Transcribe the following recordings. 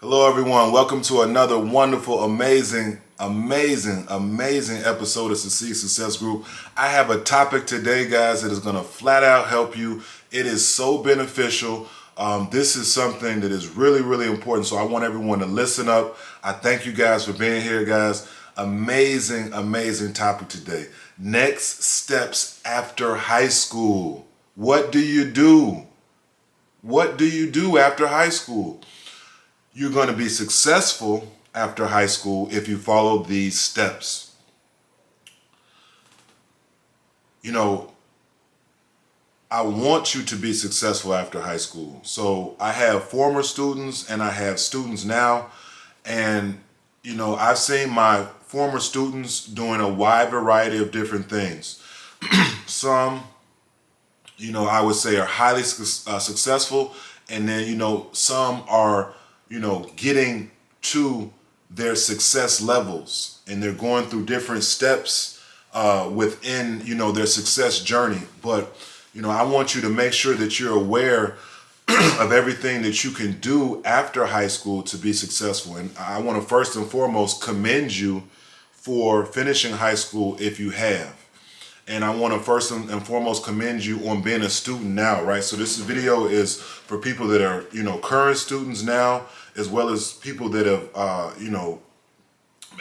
Hello, everyone. Welcome to another wonderful, amazing episode of Succeed Success Group. I have a topic today, guys, that is going to flat out help you. It is so beneficial. This is something that is really, really important. So I want everyone to listen up. I thank you guys for being here, guys. Amazing topic today. Next steps after high school. What do you do? What do you do after high school? You're going to be successful after high school if you follow these steps. You know, I want you to be successful after high school. So I have former students and I have students now. And, I've seen my former students doing a wide variety of different things. Some, I would say are highly successful. And then, some are getting to their success levels and they're going through different steps within, their success journey. But, I want you to make sure that you're aware of everything that you can do after high school to be successful. And I want to first and foremost commend you for finishing high school if you have. And I want to first and foremost commend you on being a student now, right? So this video is for people that are, current students now, as well as people that have,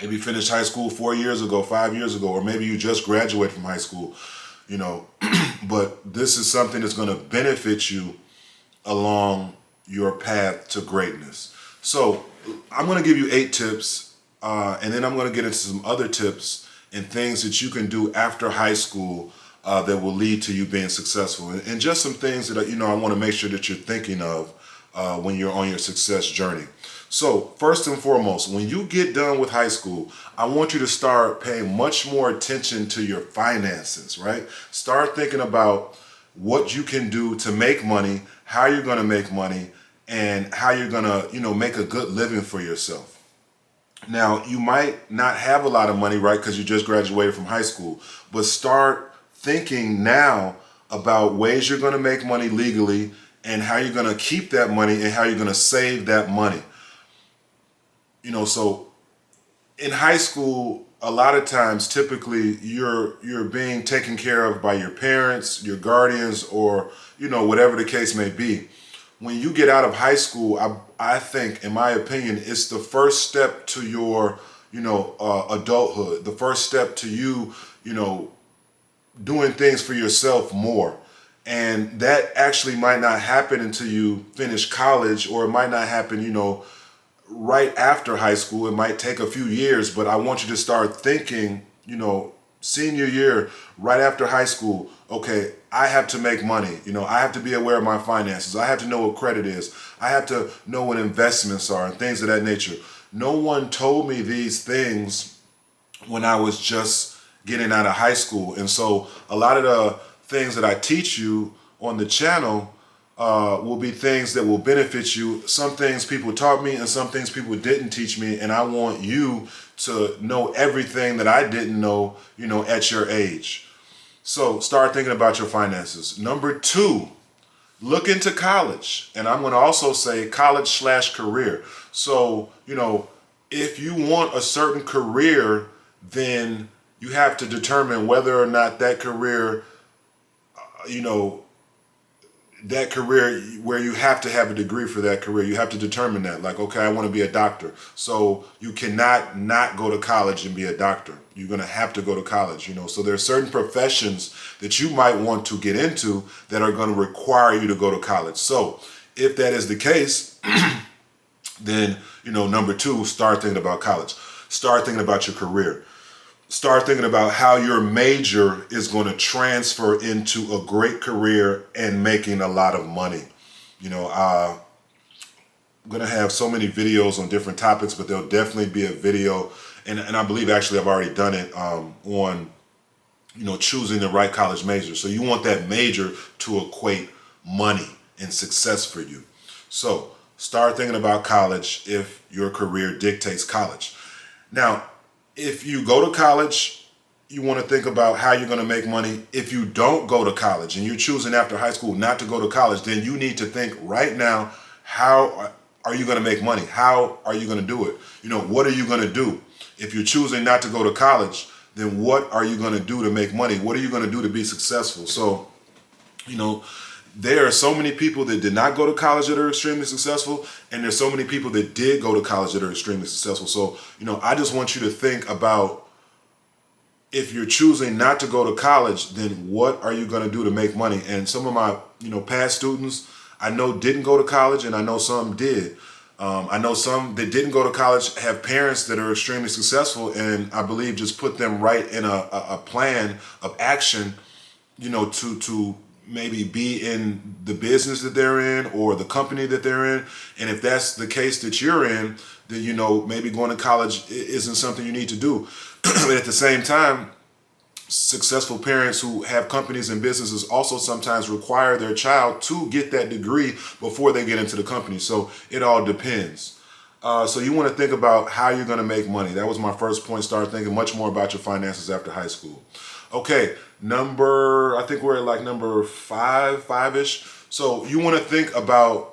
maybe finished high school 4 years ago, 5 years ago, or maybe you just graduated from high school, But this is something that's going to benefit you along your path to greatness. So I'm going to give you 8 tips, and then I'm going to get into some other tips and things that you can do after high school that will lead to you being successful. And just some things that, I want to make sure that you're thinking of when you're on your success journey. So first and foremost, when you get done with high school, I want you to start paying much more attention to your finances, right? Start thinking about what you can do to make money, how you're going to make money, and how you're going to, make a good living for yourself. Now, you might not have a lot of money, right, because you just graduated from high school, but start thinking now about ways you're going to make money legally and how you're going to keep that money and how you're going to save that money. So in high school, a lot of times, typically, you're being taken care of by your parents, your guardians, or, whatever the case may be. When you get out of high school, I think, in my opinion, it's the first step to your, adulthood, the first step to you, doing things for yourself more. And that actually might not happen until you finish college, or it might not happen, right after high school. It might take a few years, but I want you to start thinking, senior year, right after high school, okay, I have to make money. I have to be aware of my finances. I have to know what credit is. I have to know what investments are and things of that nature. No one told me these things when I was just getting out of high school. And so a lot of the things that I teach you on the channel will be things that will benefit you. Some things people taught me and some things people didn't teach me. And I want you to know everything that I didn't know, at your age. So start thinking about your finances. Number 2, look into college. And I'm going to also say college/career. So, if you want a certain career, then you have to determine whether or not that career, that career where you have to have a degree for that career, you have to determine that. Like, okay, I want to be a doctor. So you cannot not go to college and be a doctor. You're going to have to go to college, So there are certain professions that you might want to get into that are going to require you to go to college. So if that is the case, then, number 2, start thinking about college. Start thinking about your career. Start thinking about how your major is going to transfer into a great career and making a lot of money. I'm going to have so many videos on different topics, but there'll definitely be a video, and I believe actually I've already done it, on, choosing the right college major. So you want that major to equate money and success for you. So start thinking about college if your career dictates college. Now, if you go to college, you want to think about how you're going to make money. If you don't go to college and you're choosing after high school not to go to college, then you need to think right now, how are you going to make money? How are you going to do it? What are you going to do? If you're choosing not to go to college, then what are you going to do to make money? What are you going to do to be successful? So, you know, there are so many people that did not go to college that are extremely successful, and there's so many people that did go to college that are extremely successful. So, I just want you to think about, if you're choosing not to go to college, then what are you going to do to make money? And some of my, past students I know didn't go to college, and I know some did. I know some that didn't go to college have parents that are extremely successful, and I believe just put them right in a plan of action, to maybe be in the business that they're in or the company that they're in. And if that's the case that you're in, then, maybe going to college isn't something you need to do. But at the same time, successful parents who have companies and businesses also sometimes require their child to get that degree before they get into the company. So it all depends. So you want to think about how you're going to make money. That was my first point. Start thinking much more about your finances after high school. Okay, I think we're at like number five-ish. So you want to think about,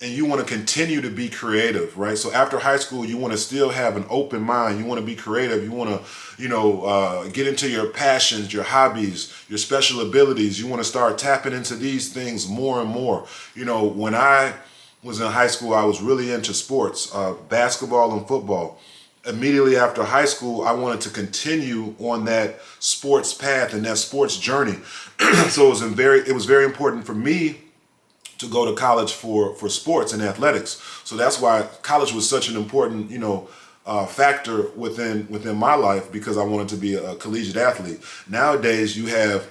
and you want to continue to be creative, right? So after high school, you want to still have an open mind. You want to be creative. You want to, get into your passions, your hobbies, your special abilities. You want to start tapping into these things more and more. When I was in high school, I was really into sports, basketball and football. Immediately after high school, I wanted to continue on that sports path and that sports journey. So it was very important for me to go to college for sports and athletics. So that's why college was such an important, factor within my life, because I wanted to be a collegiate athlete. Nowadays, you have,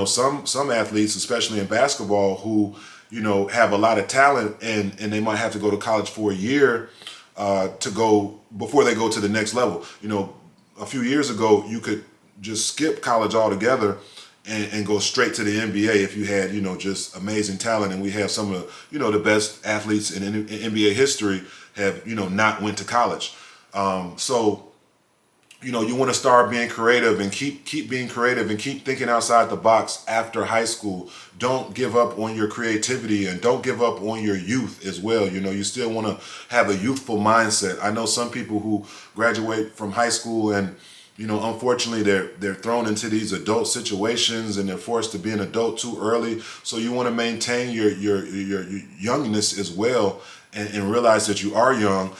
some athletes, especially in basketball, who, have a lot of talent, and they might have to go to college for a year to go before they go to the next level. A few years ago, you could just skip college altogether and go straight to the NBA if you had, just amazing talent. And we have some of, the best athletes in NBA history have, not went to college. So, you want to start being creative and keep being creative and keep thinking outside the box after high school. Don't give up on your creativity, and don't give up on your youth as well. You still want to have a youthful mindset. I know some people who graduate from high school and, unfortunately, they're thrown into these adult situations and they're forced to be an adult too early. So you want to maintain your youngness as well, and realize that you are young,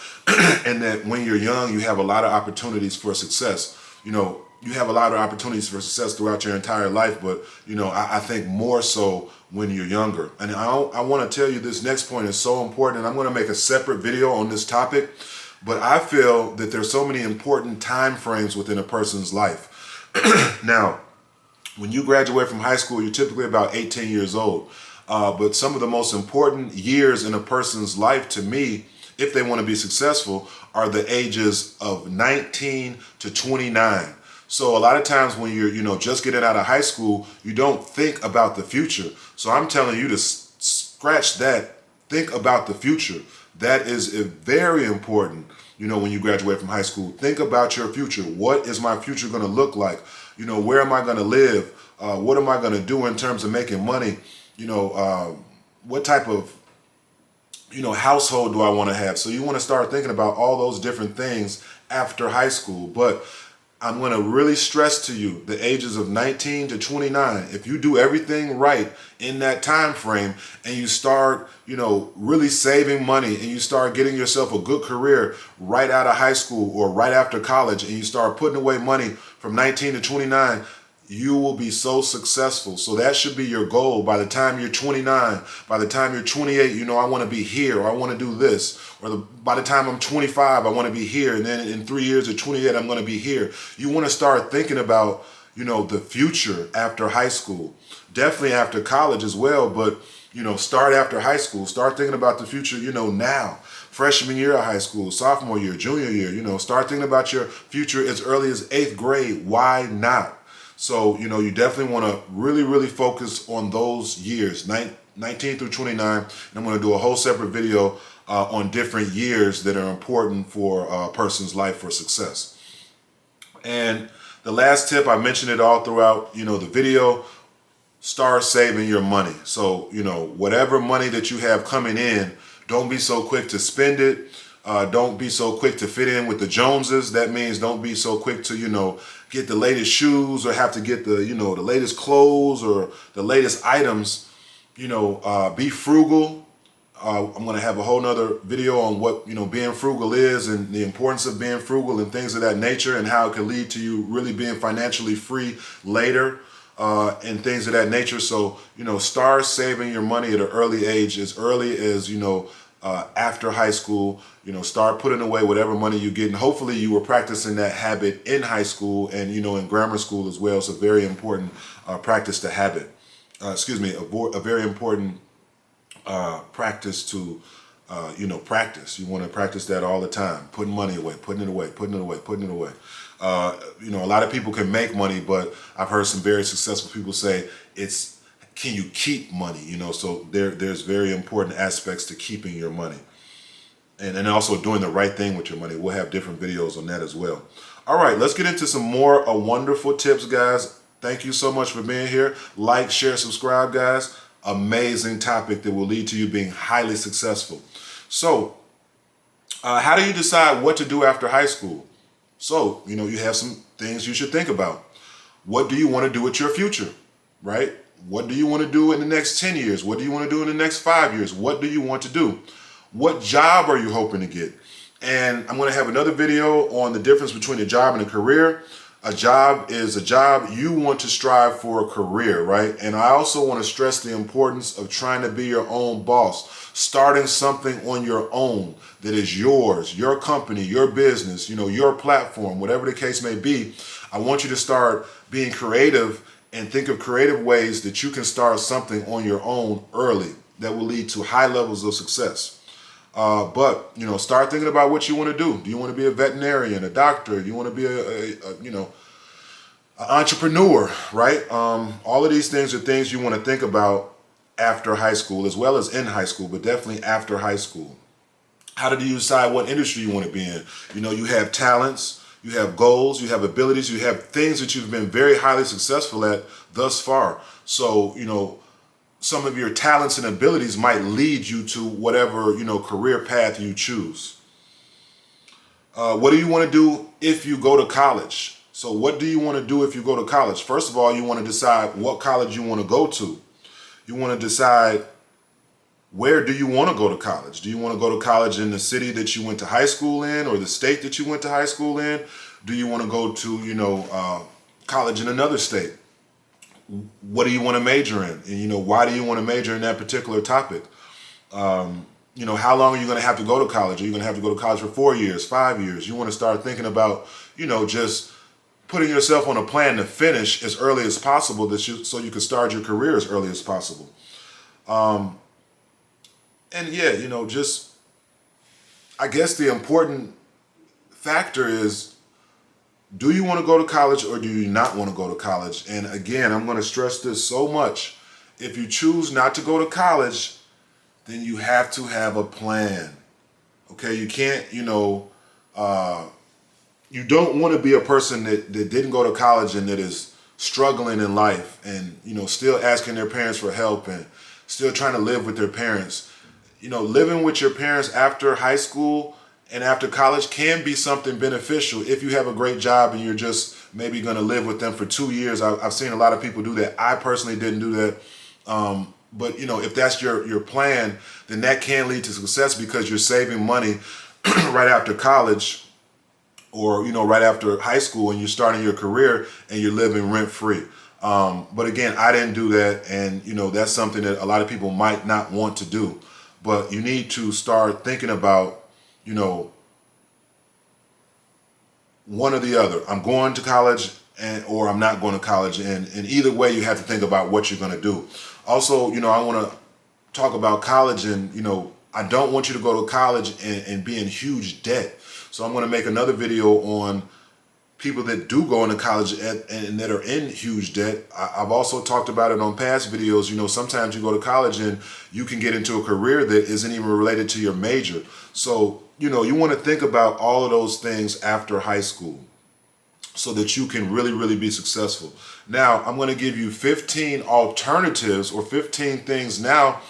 and that when you're young, you have a lot of opportunities for success. You have a lot of opportunities for success throughout your entire life, but I think more so when you're younger. And I want to tell you, this next point is so important, and I'm going to make a separate video on this topic. But I feel that there's so many important time frames within a person's life. Now, when you graduate from high school, you're typically about 18 years old. But some of the most important years in a person's life, to me, if they want to be successful, are the ages of 19 to 29. So a lot of times when you're, just getting out of high school, you don't think about the future. So I'm telling you to scratch that. Think about the future. That is very important, when you graduate from high school. Think about your future. What is my future going to look like? Where am I going to live? What am I going to do in terms of making money? What type of, household do I want to have? So you want to start thinking about all those different things after high school. But I'm going to really stress to you the ages of 19 to 29. If you do everything right in that time frame, and you start, really saving money, and you start getting yourself a good career right out of high school or right after college, and you start putting away money from 19 to 29, you will be so successful. So that should be your goal. By the time you're 29, by the time you're 28, I want to be here, or I want to do this. Or by the time I'm 25, I want to be here. And then in 3 years at 28, I'm going to be here. You want to start thinking about, the future after high school. Definitely after college as well. But, start after high school. Start thinking about the future, now. Freshman year of high school, sophomore year, junior year, start thinking about your future as early as 8th grade. Why not? So, you definitely want to really, really focus on those years, 19 through 29. And I'm going to do a whole separate video on different years that are important for a person's life for success. And the last tip, I mentioned it all throughout, the video, start saving your money. So, whatever money that you have coming in, Don't be so quick to spend it. Don't be so quick to fit in with the Joneses. That means don't be so quick to, get the latest shoes or have to get the, the latest clothes or the latest items. Be frugal. I'm going to have a whole nother video on what, being frugal is and the importance of being frugal and things of that nature and how it can lead to you really being financially free later. And things of that nature. So, start saving your money at an early age, as early as, after high school. Start putting away whatever money you get. And hopefully you were practicing that habit in high school and, in grammar school as well. It's a very important practice to habit. A very important practice to, practice. You want to practice that all the time. Putting money away, putting it away, putting it away, putting it away. A lot of people can make money, but I've heard some very successful people say can you keep money? So there's very important aspects to keeping your money and also doing the right thing with your money. We'll have different videos on that as well. All right, let's get into some more wonderful tips, guys. Thank you so much for being here. Like, share, subscribe, guys. Amazing topic that will lead to you being highly successful. So, how do you decide what to do after high school? So, you have some things you should think about. What do you want to do with your future, right? What do you want to do in the next 10 years? What do you want to do in the next 5 years? What do you want to do? What job are you hoping to get? And I'm going to have another video on the difference between a job and a career. A job is a job. You want to strive for a career, right? And I also want to stress the importance of trying to be your own boss, starting something on your own that is yours, your company, your business, your platform, whatever the case may be. I want you to start being creative and think of creative ways that you can start something on your own early that will lead to high levels of success. But start thinking about what you want to do. Do you want to be a veterinarian, a doctor? Do you want to be an entrepreneur, right? All of these things are things you want to think about after high school, as well as in high school, but definitely after high school. How do you decide what industry you want to be in? You have talents, you have goals, you have abilities, you have things that you've been very highly successful at thus far. So, some of your talents and abilities might lead you to whatever, career path you choose. What do you want to do if you go to college? So what do you want to do if you go to college? First of all, you want to decide what college you want to go to. You want to decide where do you want to go to college? Do you want to go to college in the city that you went to high school in or the state that you went to high school in? Do you want to go to, college in another state? What do you want to major in? And, why do you want to major in that particular topic? How long are you going to have to go to college? Are you going to have to go to college for 4 years, 5 years? You want to start thinking about, just putting yourself on a plan to finish as early as possible so you can start your career as early as possible. I guess the important factor is, do you want to go to college or do you not want to go to college? And again, I'm going to stress this so much. If you choose not to go to college, then you have to have a plan. Okay, you can't, you don't want to be a person that didn't go to college and that is struggling in life and, still asking their parents for help and still trying to live with their parents. Living with your parents after high school and after college can be something beneficial if you have a great job and you're just maybe going to live with them for 2 years. I've seen a lot of people do that. I personally didn't do that. But if that's your plan, then that can lead to success because you're saving money right after college or, right after high school and you're starting your career and you're living rent free. But again, I didn't do that. And, that's something that a lot of people might not want to do. But you need to start thinking about, one or the other. I'm going to college or I'm not going to college. And either way, you have to think about what you're going to do. Also, I want to talk about college and, I don't want you to go to college and be in huge debt. So I'm going to make another video on people that do go into college and that are in huge debt. I've also talked about it on past videos. Sometimes you go to college and you can get into a career that isn't even related to your major. So, you want to think about all of those things after high school so that you can really, really be successful. Now, I'm going to give you 15 alternatives or 15 things now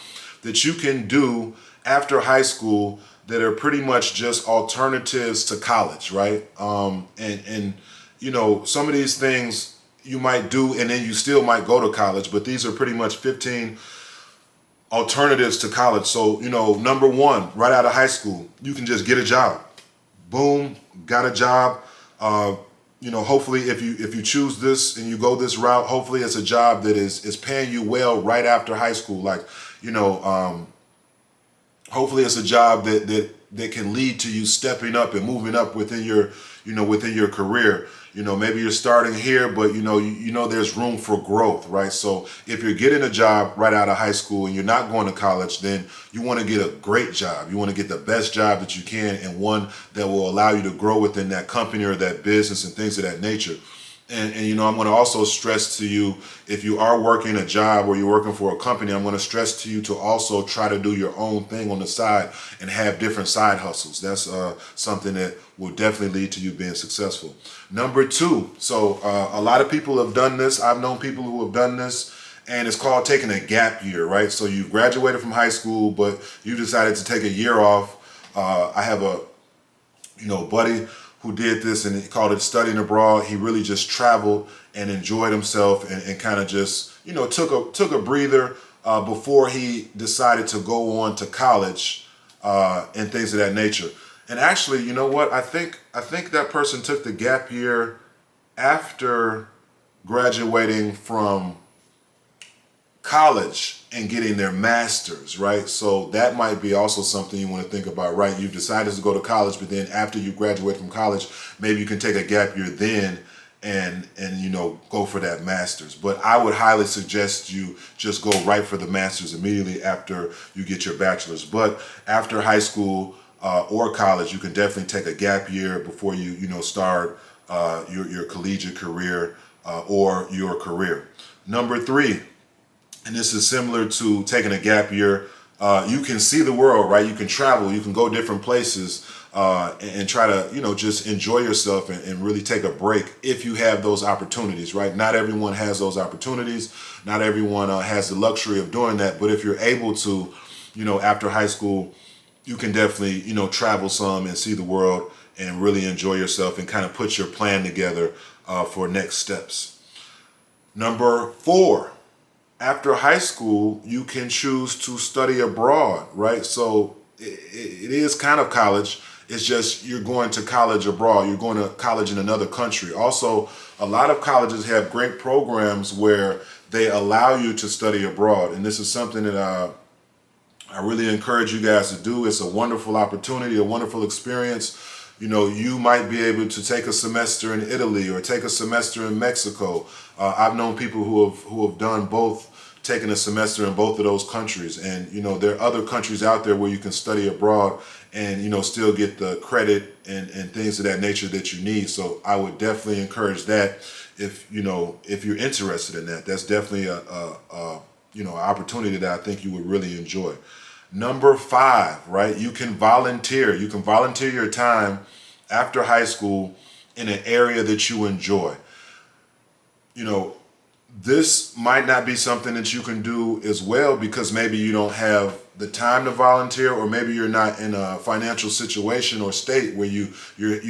that you can do after high school that are pretty much just alternatives to college, right? And you know, some of these things you might do and then you still might go to college, but these are pretty much 15 alternatives to college. So, you know, number one, right out of high school, you can just get a job. Boom, got a job. You know, hopefully if you choose this and you go this route, hopefully it's a job that is paying you well right after high school. Like, you know, hopefully it's a job that can lead to you stepping up and moving up within your, you know, within your career. You know, maybe you're starting here, but you know there's room for growth, right? So if you're getting a job right out of high school and you're not going to college, then you want to get a great job. You want to get the best job that you can, and one that will allow you to grow within that company or that business and things of that nature. And you know, I'm going to also stress to you, if you are working a job or you're working for a company, I'm going to stress to you to also try to do your own thing on the side and have different side hustles. That's something that will definitely lead to you being successful. Number two, so a lot of people have done this. I've known people who have done this, and it's called taking a gap year, right? So you graduated from high school, but you decided to take a year off. I have a, you know, buddy who did this, and he called it studying abroad. He really just traveled and enjoyed himself and kind of just, you know, took a breather before he decided to go on to college and things of that nature. And actually, you know what? I think that person took the gap year after graduating from college and getting their master's, right? So that might be also something you want to think about, right? You've decided to go to college, but then after you graduate from college, maybe you can take a gap year then and you know, go for that master's. But I would highly suggest you just go right for the master's immediately after you get your bachelor's. But after high school or college, you can definitely take a gap year before you know, start your collegiate career or your career. Number three, and this is similar to taking a gap year. You can see the world, right? You can travel, you can go different places and try to, you know, just enjoy yourself and really take a break if you have those opportunities, right? Not everyone has those opportunities. Not everyone has the luxury of doing that. But if you're able to, you know, after high school, you can definitely, you know, travel some and see the world and really enjoy yourself and kind of put your plan together for next steps. Number four, after high school, you can choose to study abroad, right? So it is kind of college. It's just you're going to college abroad. You're going to college in another country. Also, a lot of colleges have great programs where they allow you to study abroad. And this is something that I really encourage you guys to do. It's a wonderful opportunity, a wonderful experience. You know, you might be able to take a semester in Italy or take a semester in Mexico. I've known people who have done both, taken a semester in both of those countries. And, you know, there are other countries out there where you can study abroad and, you know, still get the credit and things of that nature that you need. So I would definitely encourage that if, you know, if you're interested in that. That's definitely a you know, an opportunity that I think you would really enjoy. Number five, right? You can volunteer. You can volunteer your time after high school in an area that you enjoy. You know, this might not be something that you can do as well because maybe you don't have the time to volunteer, or maybe you're not in a financial situation or state where you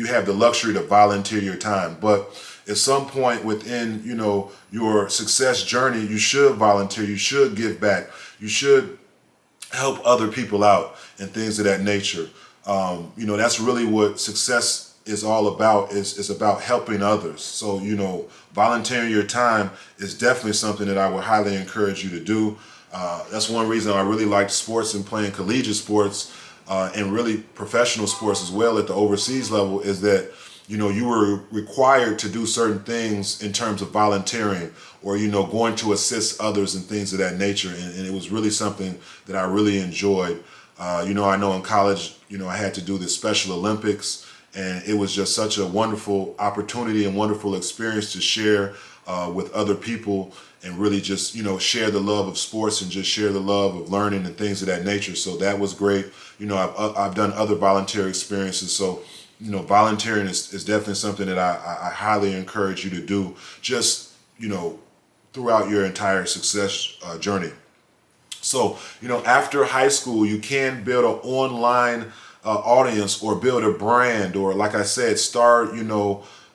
have the luxury to volunteer your time. But at some point within, you know, your success journey, you should volunteer. You should give back. You should help other people out and things of that nature. You know, that's really what success is all about, is about helping others. So, you know, volunteering your time is definitely something that I would highly encourage you to do. That's one reason I really liked sports and playing collegiate sports and really professional sports as well at the overseas level, is that, you know, you were required to do certain things in terms of volunteering or, you know, going to assist others and things of that nature. And it was really something that I really enjoyed. You know, I know in college, you know, I had to do the Special Olympics, and it was just such a wonderful opportunity and wonderful experience to share with other people and really just, you know, share the love of sports and just share the love of learning and things of that nature. So that was great. You know, I've done other volunteer experiences. So, you know, volunteering is definitely something that I highly encourage you to do just, you know, throughout your entire success journey. So, after high school, you can build an online audience or build a brand, or like I said, start,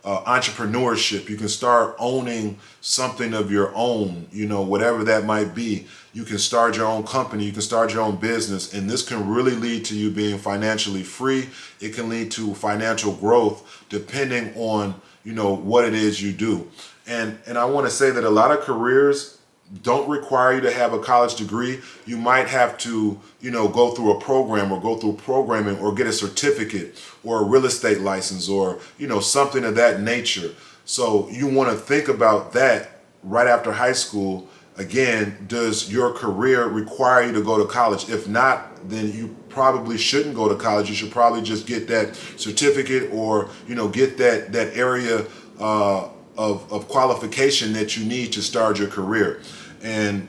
entrepreneurship. You can start owning something of your own, whatever that might be. You can start your own company, you can start your own business, and this can really lead to you being financially free. It can lead to financial growth depending on, what it is you do. And I want to say that a lot of careers don't require you to have a college degree. You might have to, go through a program or go through programming or get a certificate or a real estate license or, something of that nature. So you want to think about that right after high school. Again, does your career require you to go to college? If not, then you probably shouldn't go to college. You should probably just get that certificate or, get that area of qualification that you need to start your career. And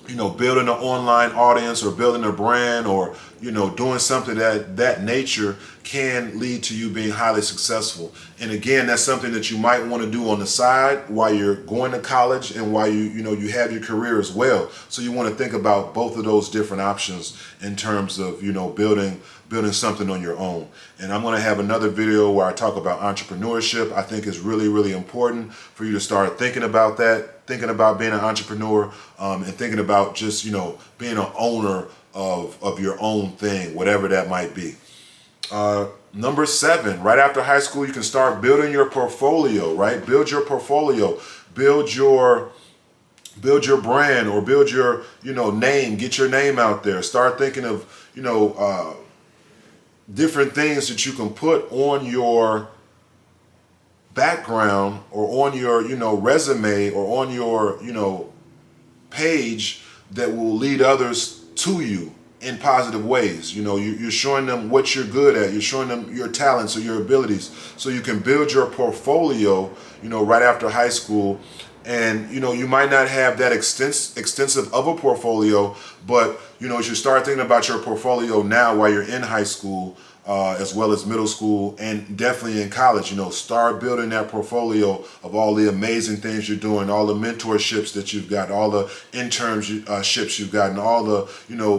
building an online audience or building a brand or doing something that nature can lead to you being highly successful. And again, that's something that you might want to do on the side while you're going to college and while you have your career as well. So you want to think about both of those different options in terms of building something on your own. And I'm going to have another video where I talk about entrepreneurship. I think it's really, really important for you to start thinking about that, thinking about being an entrepreneur, and thinking about just, being an owner of your own thing, whatever that might be. Number 7, right after high school, you can start building your portfolio, right? Build your portfolio, build your brand or build your, name, get your name out there. Start thinking of, different things that you can put on your background or on your, resume or on your, page that will lead others to you in positive ways. You're showing them what you're good at. You're showing them your talents or your abilities so you can build your portfolio, right after high school. And, you might not have that extensive of a portfolio, but, you should start thinking about your portfolio now while you're in high school, as well as middle school and definitely in college. Start building that portfolio of all the amazing things you're doing, all the mentorships that you've got, all the internships you've gotten, all the,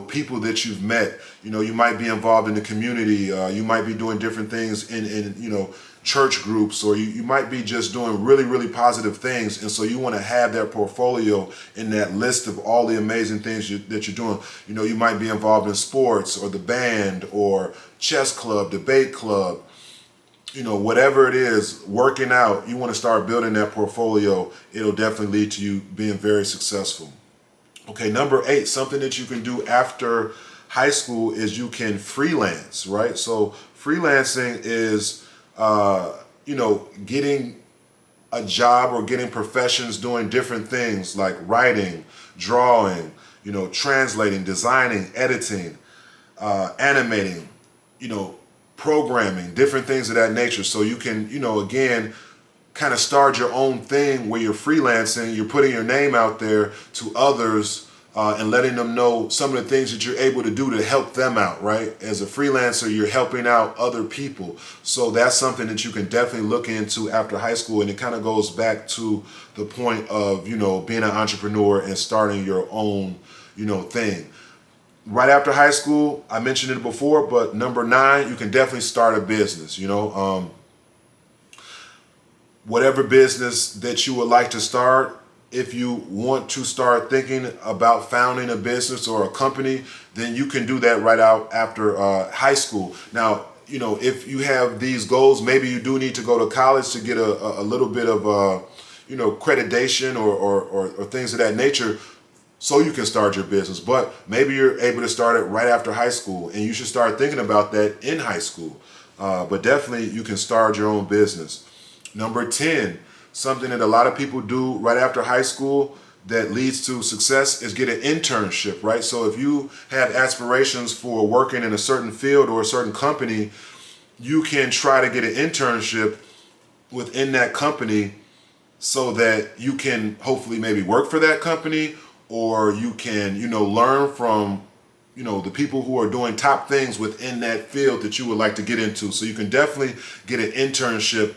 people that you've met. You might be involved in the community. You might be doing different things in church groups, or you might be just doing really, really positive things. And so you want to have that portfolio in that list of all the amazing things that you're doing. You might be involved in sports or the band or chess club, debate club, whatever it is, working out. You want to start building that portfolio. It'll definitely lead to you being very successful. Okay, number 8, something that you can do after high school is you can freelance, right? So freelancing is getting a job or getting professions doing different things like writing, drawing, translating, designing, editing, animating, programming, different things of that nature. So you can, again, kind of start your own thing where you're freelancing, you're putting your name out there to others, and letting them know some of the things that you're able to do to help them out, right? As a freelancer, you're helping out other people. So that's something that you can definitely look into after high school. And it kind of goes back to the point of, being an entrepreneur and starting your own, thing. Right after high school, I mentioned it before, but number 9, you can definitely start a business, whatever business that you would like to start. If you want to start thinking about founding a business or a company, then you can do that right out after high school. Now, if you have these goals, maybe you do need to go to college to get a little bit of, accreditation or things of that nature so you can start your business. But maybe you're able to start it right after high school, and you should start thinking about that in high school. But definitely you can start your own business. Number 10, something that a lot of people do right after high school that leads to success is get an internship, right? So if you have aspirations for working in a certain field or a certain company, you can try to get an internship within that company so that you can hopefully maybe work for that company, or you can, learn from, the people who are doing top things within that field that you would like to get into. So you can definitely get an internship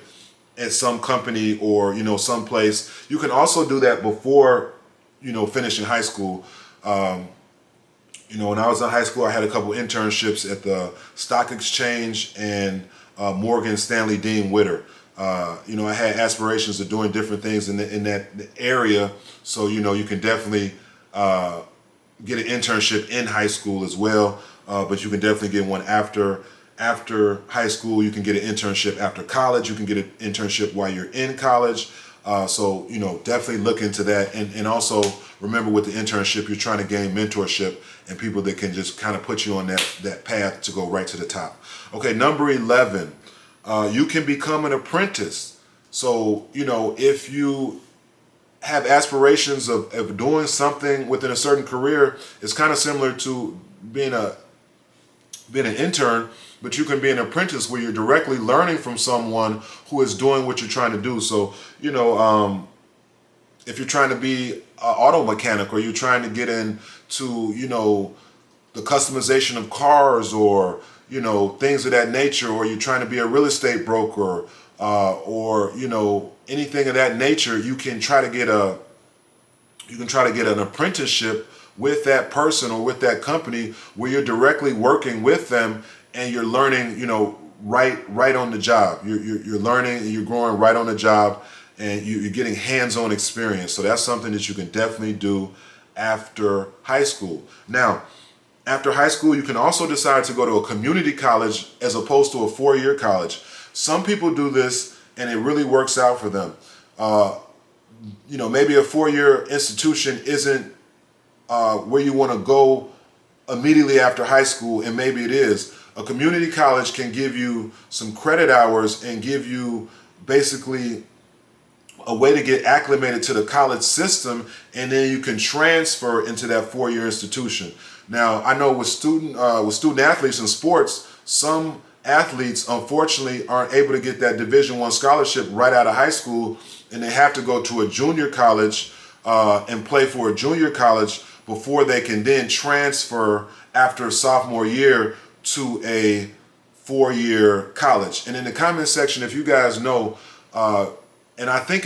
at some company or, someplace. You can also do that before, finishing high school. When I was in high school, I had a couple internships at the Stock Exchange and Morgan Stanley Dean Witter. I had aspirations of doing different things in that area. So, you can definitely get an internship in high school as well. But you can definitely get one after high school. You can get an internship after college. You can get an internship while you're in college. So, definitely look into that. And also remember with the internship, you're trying to gain mentorship and people that can just kind of put you on that path to go right to the top. Okay, number 11, you can become an apprentice. So, if you have aspirations of doing something within a certain career, it's kind of similar to being an intern, but you can be an apprentice where you're directly learning from someone who is doing what you're trying to do. So, if you're trying to be an auto mechanic or you're trying to get into, the customization of cars or, things of that nature, or you're trying to be a real estate broker, or, anything of that nature, you can try to get an apprenticeship with that person or with that company where you're directly working with them and you're learning, right on the job. You're learning and you're growing right on the job, and you're getting hands-on experience. So that's something that you can definitely do after high school. Now, after high school, you can also decide to go to a community college as opposed to a four-year college. Some people do this and it really works out for them. Maybe a four-year institution isn't where you want to go immediately after high school, and maybe it is. A community college can give you some credit hours and give you basically a way to get acclimated to the college system, and then you can transfer into that four-year institution. Now, I know with student athletes in sports, some athletes unfortunately aren't able to get that Division I scholarship right out of high school, and they have to go to a junior college and play for a junior college before they can then transfer after sophomore year to a four-year college. And in the comment section, if you guys know, and I think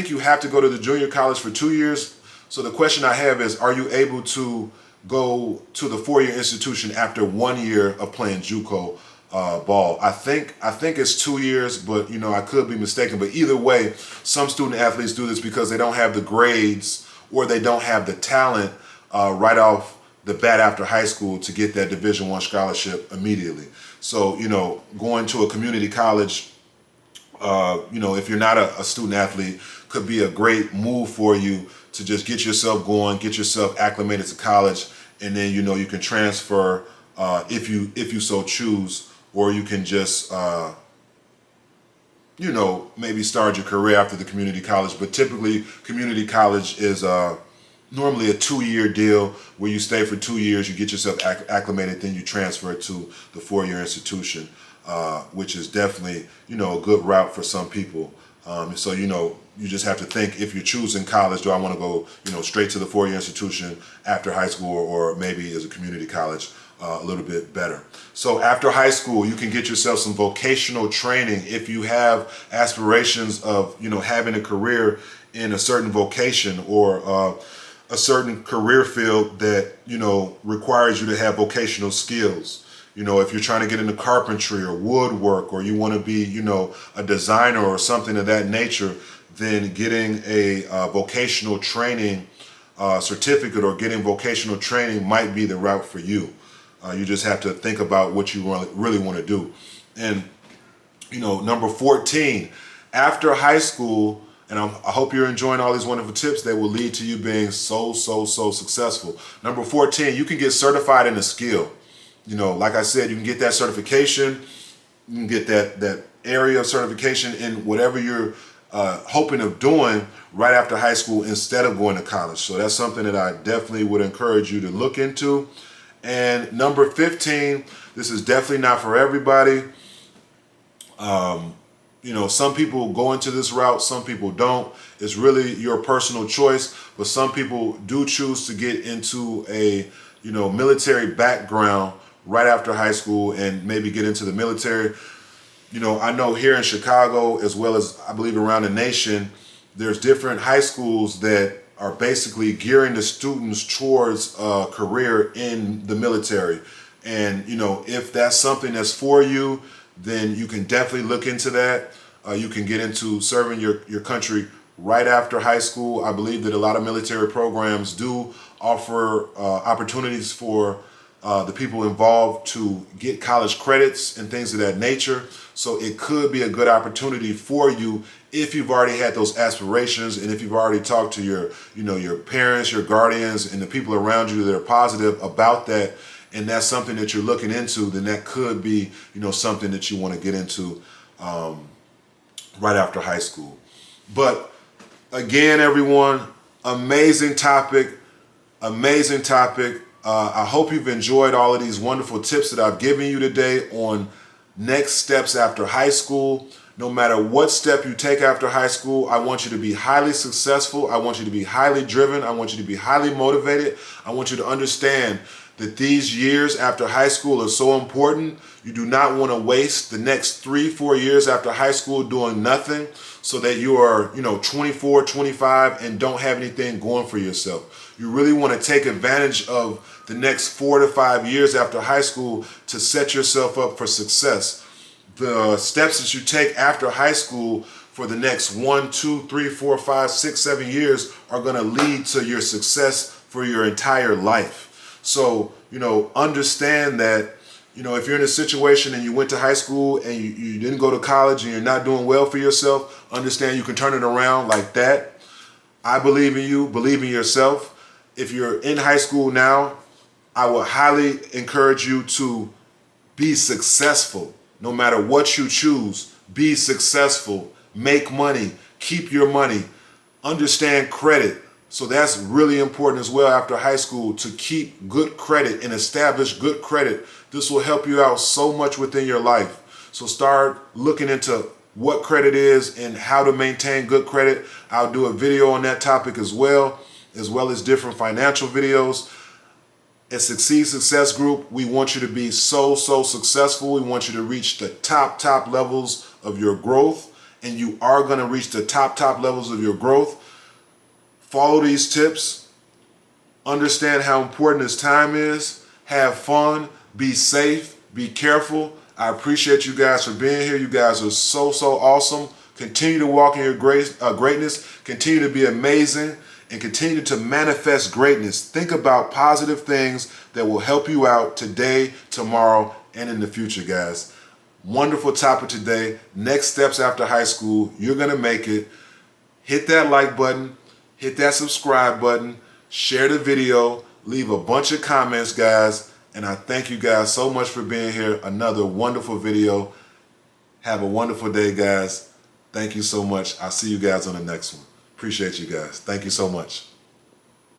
you have to go to the junior college for 2 years. So the question I have is, are you able to go to the four-year institution after 1 year of playing JUCO ball? I think it's 2 years, but I could be mistaken. But either way, some student athletes do this because they don't have the grades or they don't have the talent right off the bat after high school to get that Division I scholarship immediately. So going to a community college, if you're not a student athlete, could be a great move for you to just get yourself going, get yourself acclimated to college, and then you can transfer if you so choose, or you can just maybe start your career after the community college. But typically, community college is normally a 2-year deal where you stay for 2 years, you get yourself acclimated, then you transfer to the four-year institution. Which is definitely, a good route for some people. So, you just have to think, if you're choosing college, do I want to go, straight to the four-year institution after high school, or maybe as a community college, a little bit better. So after high school, you can get yourself some vocational training if you have aspirations of, having a career in a certain vocation or a certain career field that, requires you to have vocational skills. If you're trying to get into carpentry or woodwork, or you want to be, a designer or something of that nature, then getting a vocational training certificate or getting vocational training might be the route for you. You just have to think about what you really want to do. And, number 14, after high school, and I hope you're enjoying all these wonderful tips that will lead to you being so successful. Number 14, you can get certified in a skill. Like I said, you can get that certification, you can get that area of certification in whatever you're hoping of doing right after high school instead of going to college. So that's something that I definitely would encourage you to look into. And number 15, this is definitely not for everybody. Some people go into this route, some people don't. It's really your personal choice, but some people do choose to get into a, military background right after high school and maybe get into the military. I know here in Chicago, as well as I believe around the nation, there's different high schools that are basically gearing the students towards a career in the military. And if that's something that's for you, then you can definitely look into that. You can get into serving your country right after high school. I believe that a lot of military programs do offer opportunities for the people involved to get college credits and things of that nature. So it could be a good opportunity for you if you've already had those aspirations, and if you've already talked to your parents, your guardians, and the people around you that are positive about that, and that's something that you're looking into, then that could be something that you want to get into right after high school. But again, everyone, amazing topic. I hope you've enjoyed all of these wonderful tips that I've given you today on next steps after high school. No matter what step you take after high school, I want you to be highly successful. I want you to be highly driven. I want you to be highly motivated. I want you to understand that these years after high school are so important. You do not want to waste the next 3-4 years after high school doing nothing, so that you are 24, 25 and don't have anything going for yourself. You really want to take advantage of the next 4 to 5 years after high school to set yourself up for success. The steps that you take after high school for the next 1, 2, 3, 4, 5, 6, 7 years are going to lead to your success for your entire life. So, understand that, if you're in a situation and you went to high school and you didn't go to college and you're not doing well for yourself, understand you can turn it around like that. I believe in you. Believe in yourself. If you're in high school now, I would highly encourage you to be successful. No matter what you choose, be successful. Make money. Keep your money. Understand credit. So that's really important as well after high school, to keep good credit and establish good credit. This will help you out so much within your life. So start looking into what credit is and how to maintain good credit. I'll do a video on that topic as well as different financial videos. At Succeed Success Group, we want you to be so successful. We want you to reach the top levels of your growth, and you are going to reach the top levels of your growth. Follow these tips. Understand how important this time is. Have fun. Be safe. Be careful. I appreciate you guys for being here. You guys are so awesome. Continue to walk in your greatness. Continue to be amazing. And continue to manifest greatness. Think about positive things that will help you out today, tomorrow, and in the future, guys. Wonderful topic today. Next steps after high school. You're going to make it. Hit that like button. Hit that subscribe button, share the video, leave a bunch of comments, guys, and I thank you guys so much for being here. Another wonderful video. Have a wonderful day, guys. Thank you so much. I'll see you guys on the next one. Appreciate you guys. Thank you so much.